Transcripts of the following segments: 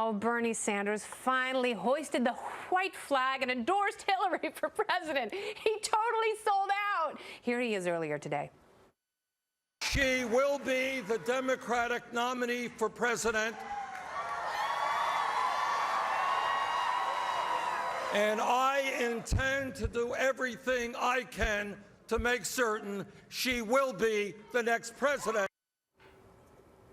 Oh, Bernie Sanders finally hoisted the white flag and endorsed Hillary for president. He totally sold out. Here he is earlier today. She will be the Democratic nominee for president. And I intend to do everything I can to make certain she will be the next president.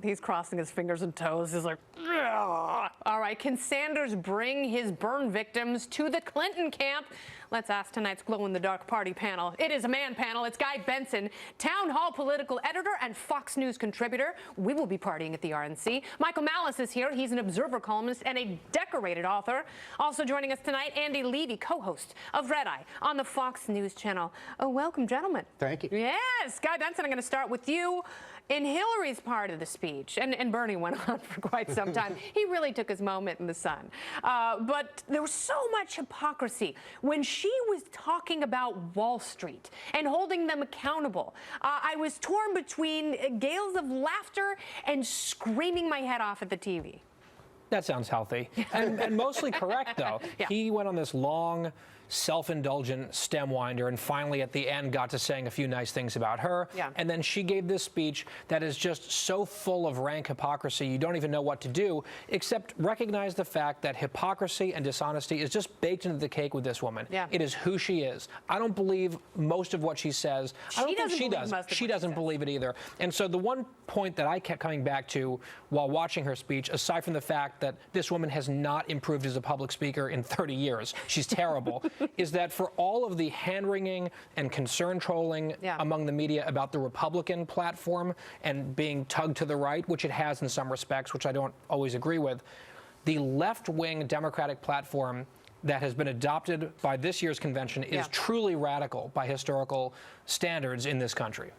He's crossing his fingers and toes. He's like, ugh. All right, can Sanders bring his burn victims to the Clinton camp? Let's ask tonight's glow-in-the-dark party panel. It is a man panel. It's Guy Benson, Town Hall political editor and Fox News contributor. We will be partying at the RNC. Michael Malice is here. He's an Observer columnist and a decorated author. Also joining us tonight, Andy Levy, co-host of Red Eye on the Fox News channel. Oh, welcome, gentlemen. Thank you. Yes, Guy Benson, I'm going to start with you. In Hillary's part of the speech, and Bernie went on for quite some time, he really took his moment in the sun. But there was so much hypocrisy when she was talking about Wall Street and holding them accountable. I was torn between gales of laughter and screaming my head off at the TV. That sounds healthy and mostly correct, though. Yeah. He went on this long, self-indulgent stem winder and finally at the end got to saying a few nice things about her. Yeah. And then she gave this speech that is just so full of rank hypocrisy you don't even know what to do except recognize the fact that hypocrisy and dishonesty is just baked into the cake with this woman. Yeah. It is who she is. I don't believe most of what she says. I don't think she does. She doesn't believe it either. And so the one point that I kept coming back to while watching her speech, aside from the fact that this woman has not improved as a public speaker in 30 years, she's terrible, is that for all of the hand-wringing and concern trolling among the media about the Republican platform and being tugged to the right, which it has in some respects, which I don't always agree with, the left-wing Democratic platform that has been adopted by this year's convention is truly radical by historical standards in this country.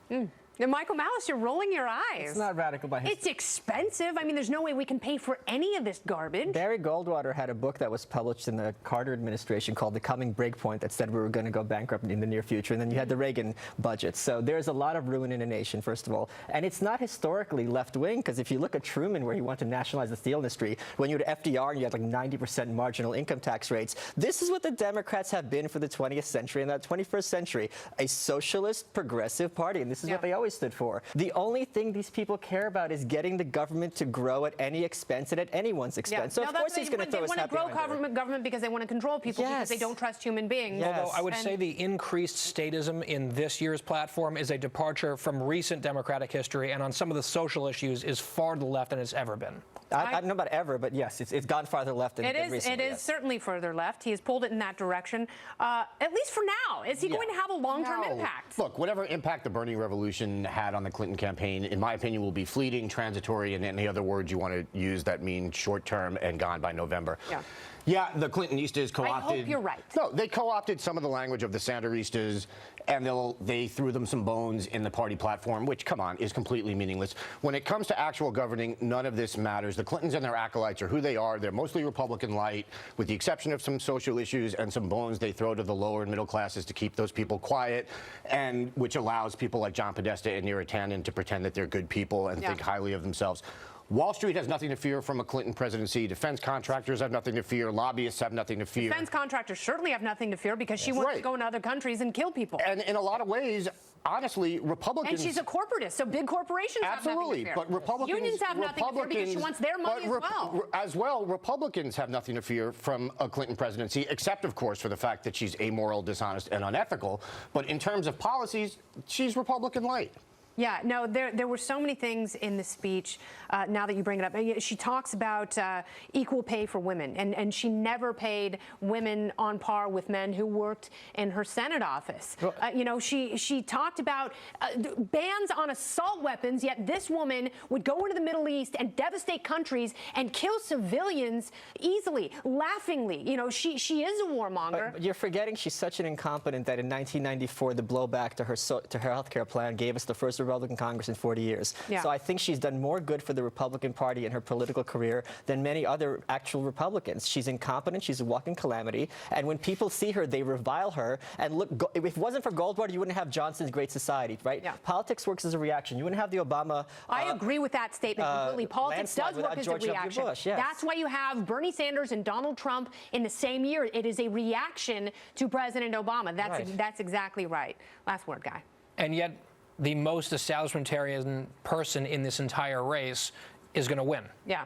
And Michael Malice, you're rolling your eyes. It's not radical by history. It's expensive. I mean, there's no way we can pay for any of this garbage. Barry Goldwater had a book that was published in the Carter administration called The Coming Breakpoint that said we were going to go bankrupt in the near future. And then you had the Reagan budget. So there's a lot of ruin in a nation, first of all. And it's not historically left-wing, because if you look at Truman, where he wanted to nationalize the steel industry, when you had FDR and you had like 90% marginal income tax rates, this is what the Democrats have been for the 20th century and the 21st century, a socialist, progressive party. And this is what they always stood for. The only thing these people care about is getting the government to grow at any expense and at anyone's expense. So of course he's going to throw his hat behind it. They want to grow government because they want to control people because they don't trust human beings. Although I would say the increased statism in this year's platform is a departure from recent Democratic history, and on some of the social issues is far to the left than it's ever been. I don't know about ever, but yes, it's gone farther left than recently. It is certainly further left. He has pulled it in that direction, at least for now. Is he going to have a long-term impact? Look, whatever impact the Bernie revolution had on the Clinton campaign, in my opinion, will be fleeting, transitory, and any other words you want to use that mean short-term and gone by November. Yeah, the Clintonistas co-opted. I hope you're right. No, they co-opted some of the language of the Sanderistas, and they threw them some bones in the party platform, which, come on, is completely meaningless. When it comes to actual governing, none of this matters. The Clintons and their acolytes are who they are. They're mostly Republican light, with the exception of some social issues and some bones they throw to the lower and middle classes to keep those people quiet, and which allows people like John Podesta and Neera Tanden to pretend that they're good people and think highly of themselves. Wall Street has nothing to fear from a Clinton presidency. Defense contractors have nothing to fear. Lobbyists have nothing to fear. Defense contractors certainly have nothing to fear because she wants to go into other countries and kill people. And in a lot of ways, honestly, Republicans... And she's a corporatist, so big corporations have nothing to fear. But Republicans... Unions have nothing to fear because she wants their money as well. Republicans have nothing to fear from a Clinton presidency, except, of course, for the fact that she's amoral, dishonest, and unethical. But in terms of policies, she's Republican light. Yeah, no, there were so many things in the speech, now that you bring it up. She talks about equal pay for women, and she never paid women on par with men who worked in her Senate office. You know, she talked about bans on assault weapons, yet this woman would go into the Middle East and devastate countries and kill civilians easily, laughingly. You know, she is a warmonger. But you're forgetting she's such an incompetent that in 1994, the blowback to her health care plan gave us the first Republican Congress in 40 years. Yeah. So I think she's done more good for the Republican Party in her political career than many other actual Republicans. She's incompetent. She's a walking calamity. And when people see her, they revile her. And look, if it wasn't for Goldwater, you wouldn't have Johnson's Great Society, right? Yeah. Politics works as a reaction. You wouldn't have the Obama. I agree with that statement completely. Politics does work as a reaction. Bush, yes. That's why you have Bernie Sanders and Donald Trump in the same year. It is a reaction to President Obama. That's exactly right. Last word, Guy. And yet, the most establishmentarian person in this entire race is going to win,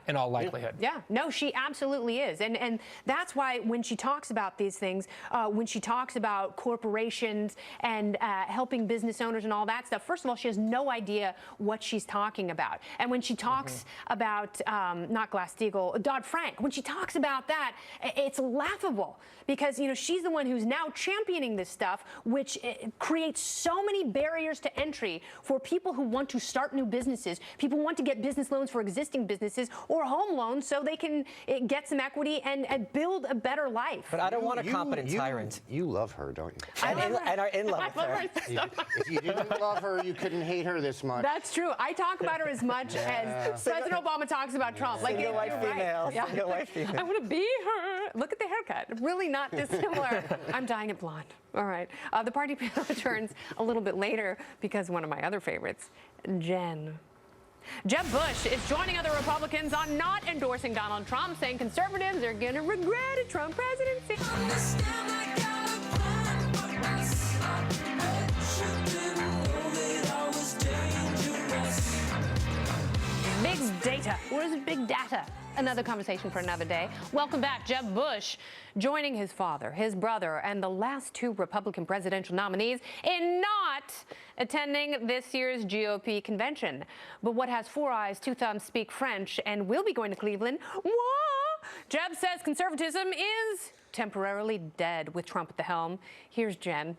in all likelihood. Yeah, no, she absolutely is. And that's why when she talks about these things, when she talks about corporations and helping business owners and all that stuff, first of all, she has no idea what she's talking about. And when she talks about, not Glass-Steagall, Dodd-Frank, when she talks about that, it's laughable because, you know, she's the one who's now championing this stuff, which creates so many barriers to entry for people who want to start new businesses, people who want to get business loans for existing businesses or home loans so they can get some equity and build a better life. But I don't want a competent tyrant. You love her, don't you? And are in love with her. If you didn't love her, you couldn't hate her this much. That's true. I talk about her as much as President Obama talks about Trump. Like, Single white female. Right. Single white female. I want to be her. Look at the haircut. Really not dissimilar. I'm dyeing it blonde. All right. The party panel returns a little bit later because one of my other favorites, Jen. Jeb Bush is joining other Republicans on not endorsing Donald Trump, saying conservatives are going to regret a Trump presidency. Big data. What is big data? Another conversation for another day. Welcome back. Jeb Bush joining his father, his brother, and the last two Republican presidential nominees in not attending this year's GOP convention. But what has four eyes, two thumbs, speak French, and will be going to Cleveland? Wah! Jeb says conservatism is temporarily dead with Trump at the helm. Here's Jen.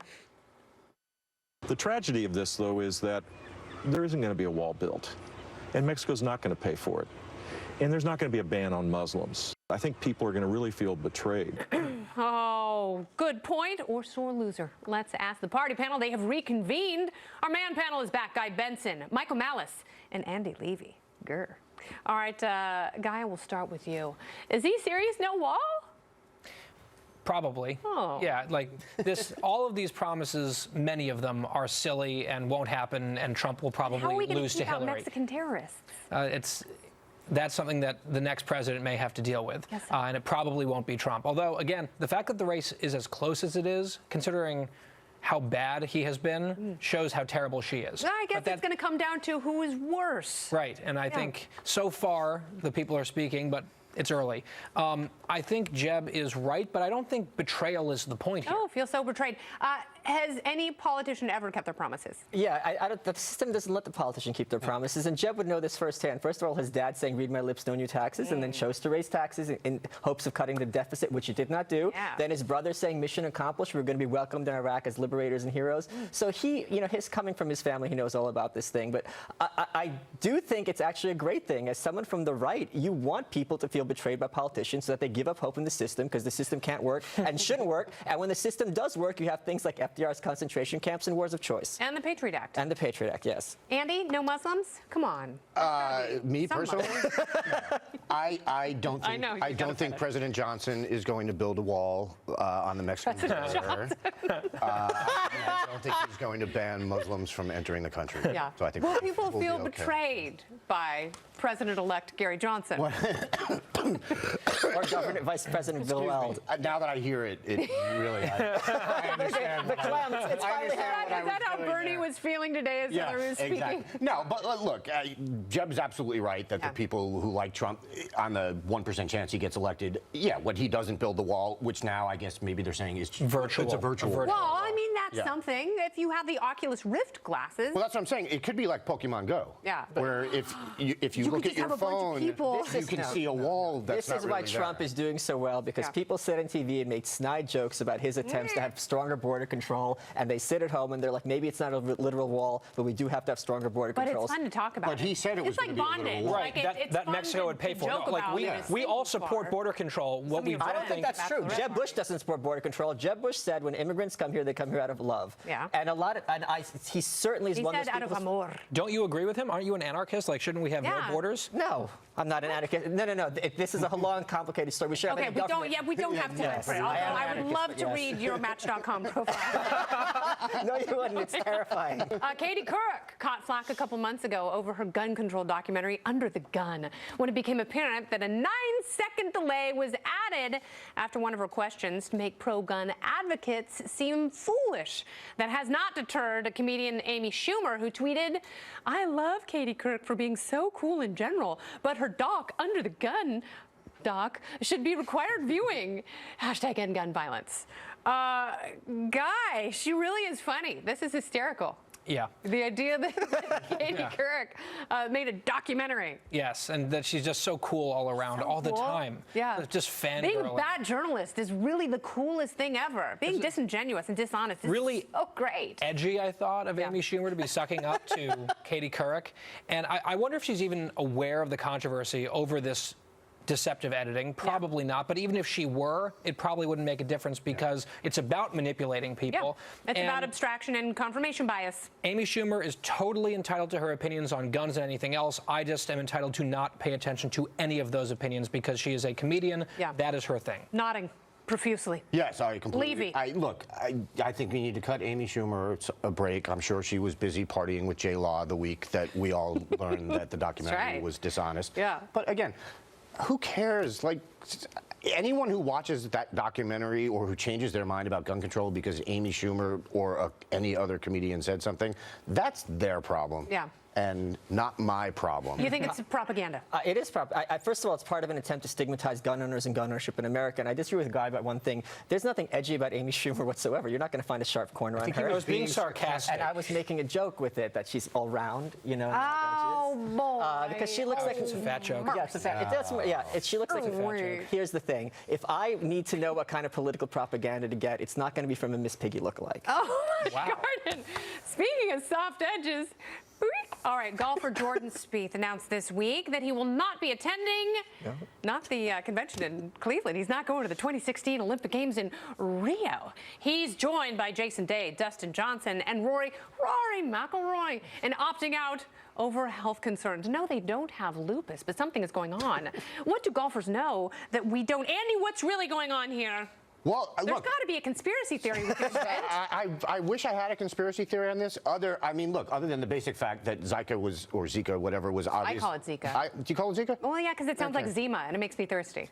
The tragedy of this, though, is that there isn't going to be a wall built, and Mexico's not going to pay for it. And there's not going to be a ban on Muslims. I think people are going to really feel betrayed. Oh, good point or sore loser. Let's ask the party panel. They have reconvened. Our man panel is back. Guy Benson, Michael Malice, and Andy Levy. Grr. All right, Guy, we'll start with you. Is he serious? No wall? Probably. Oh. Yeah, like this, all of these promises, many of them are silly and won't happen, and Trump will probably How are we lose to keep out Hillary. Mexican terrorists? That's something that the next president may have to deal with, Yes, and it probably won't be Trump. Although, again, the fact that the race is as close as it is, considering how bad he has been, shows how terrible she is. I guess it's going to come down to who is worse. Right, and I think so far the people are speaking, but it's early. I think Jeb is right, but I don't think betrayal is the point here. Oh, feel so betrayed. Has any politician ever kept their promises? Yeah, the system doesn't let the politician keep their promises, and Jeb would know this firsthand. First of all, his dad saying, read my lips, no new taxes, and then chose to raise taxes in hopes of cutting the deficit, which he did not do. Yeah. Then his brother saying, mission accomplished, we're going to be welcomed in Iraq as liberators and heroes. So he, his coming from his family, he knows all about this thing. But I do think it's actually a great thing. As someone from the right, you want people to feel betrayed by politicians so that they give up hope in the system, because the system can't work and shouldn't work. And when the system does work, you have things like FDR's concentration camps and wars of choice. And the Patriot Act. And the Patriot Act, yes. Andy, no Muslims? Come on. Me Some personally, I don't think know, I don't think President Johnson is going to build a wall on the Mexican border. I don't think he's going to ban Muslims from entering the country. Yeah. So I think will people we'll feel be okay. betrayed by President-elect Gary Johnson? Or Vice President Bill Weld. Now that I hear it, it really I understand. The clowns, it's finally Is that how Bernie was feeling today as Hillary was speaking? Exactly. No, but look, Jeb's absolutely right that the people who like Trump, on the 1% chance he gets elected, when he doesn't build the wall, which now I guess maybe they're saying is virtual. It's a virtual wall. Well, I mean, that's something. If you have the Oculus Rift glasses. Well, that's what I'm saying. It could be like Pokemon Go. Yeah. Where if you look could at your just have a bunch of phone, people. you can see a wall that's This is why not Trump is doing so well because people sit on TV and make snide jokes about his attempts to have stronger border control, and they sit at home and they're like, maybe it's not a literal wall, but we do have to have stronger border controls. But it's fun to talk about. But he said it was like bonding. Right, that Mexico would pay for. No, like we all support border control. What we I don't think that's true. Jeb Bush doesn't support border control. Jeb Bush said when immigrants come here, they come here out of love. Yeah. And he certainly is one of those out of people. amor. Don't you agree with him? Aren't you an anarchist? Like, shouldn't we have no borders? No, I'm not an anarchist. No. This is a long, complicated story. We should have we don't. Yeah, we don't have time for it. I would love to read your Match.com profile. No, you wouldn't. It's terrifying. Katie Couric caught flack a couple months ago over her gun control documentary, Under the Gun, when it became apparent that a 9-second delay was added after one of her questions to make pro-gun advocates seem foolish. That has not deterred comedian Amy Schumer, who tweeted, "I love Katie Couric for being so cool in general, but her doc, Under the Gun, should be required viewing. #End gun violence." Guy, she really is funny. This is hysterical. Yeah. The idea that Katie Couric made a documentary. Yes, and that she's just so cool all around, all the time. Yeah. Just fangirling. Being a bad journalist is really the coolest thing ever. Being disingenuous and dishonest is really so great. Edgy, I thought, of Amy Schumer to be sucking up to Katie Couric. And I wonder if she's even aware of the controversy over this deceptive editing. Probably not, but even if she were, it probably wouldn't make a difference because it's about manipulating people. It's about abstraction and confirmation bias. Amy Schumer is totally entitled to her opinions on guns and anything else. I just am entitled to not pay attention to any of those opinions because she is a comedian. That is her thing. Nodding profusely. Yes, I completely. Levy. Look, I think we need to cut Amy Schumer a break. I'm sure she was busy partying with J-Law the week that we all learned that the documentary was dishonest. Yeah. But again, who cares? Like, anyone who watches that documentary or who changes their mind about gun control because Amy Schumer or any other comedian said something, that's their problem. Yeah. And not my problem. You think it's propaganda? It is propaganda. First of all, it's part of an attempt to stigmatize gun owners and gun ownership in America. And I disagree with Guy about one thing. There's nothing edgy about Amy Schumer whatsoever. You're not going to find a sharp corner on her. I was being sarcastic. And I was making a joke with it, that she's all round, you know. Oh, boy. Because she looks like... It's a fat joke. Yeah, it's a fat, she looks like a fat joke. Here's the thing. If I need to know what kind of political propaganda to get, it's not going to be from a Miss Piggy lookalike. Oh, my garden. Speaking of soft edges... All right, golfer Jordan Spieth announced this week that he will not be attending, not the convention in Cleveland. He's not going to the 2016 Olympic Games in Rio. He's joined by Jason Day, Dustin Johnson, and Rory McIlroy in opting out over health concerns. No, they don't have lupus, but something is going on. What do golfers know that we don't? Andy, what's really going on here? Well, there's got to be a conspiracy theory with this event. I wish I had a conspiracy theory on this. Other than the basic fact that Zika, whatever, was obvious. I call it Zika. Do you call it Zika? Well, yeah, because it sounds like Zima, and it makes me thirsty.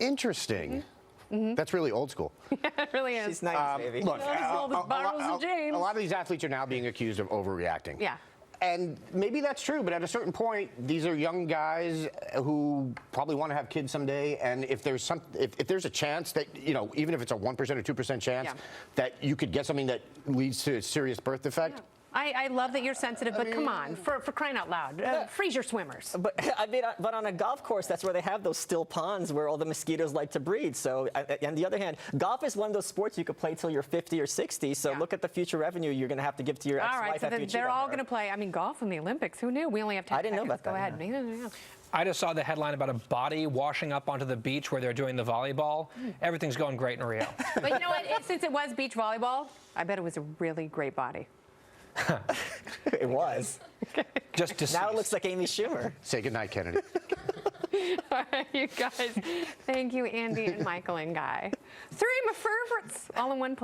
Interesting. That's really old school. Yeah, it really is. She's nice, baby. Look, a lot of these athletes are now being accused of overreacting. Yeah. And maybe that's true, but at a certain point, these are young guys who probably want to have kids someday. And if there's a chance that, even if it's a 1% or 2% chance that you could get something that leads to a serious birth defect. I love that you're sensitive, but come on, for crying out loud, freeze your swimmers. But but on a golf course, that's where they have those still ponds where all the mosquitoes like to breed. So, on the other hand, golf is one of those sports you could play till you're 50 or 60. So look at the future revenue you're going to have to give to your ex-wife. All right, so then they're all going to play. I mean, golf in the Olympics. Who knew? We only have 10 seconds. I didn't know about that. Go ahead. I just saw the headline about a body washing up onto the beach where they're doing the volleyball. Everything's going great in Rio. But you know what? Since it was beach volleyball, I bet it was a really great body. It was. Just deceased. Now it looks like Amy Schumer. Say goodnight, Kennedy. All right, you guys. Thank you, Andy and Michael and Guy. 3 of my favorites all in one place.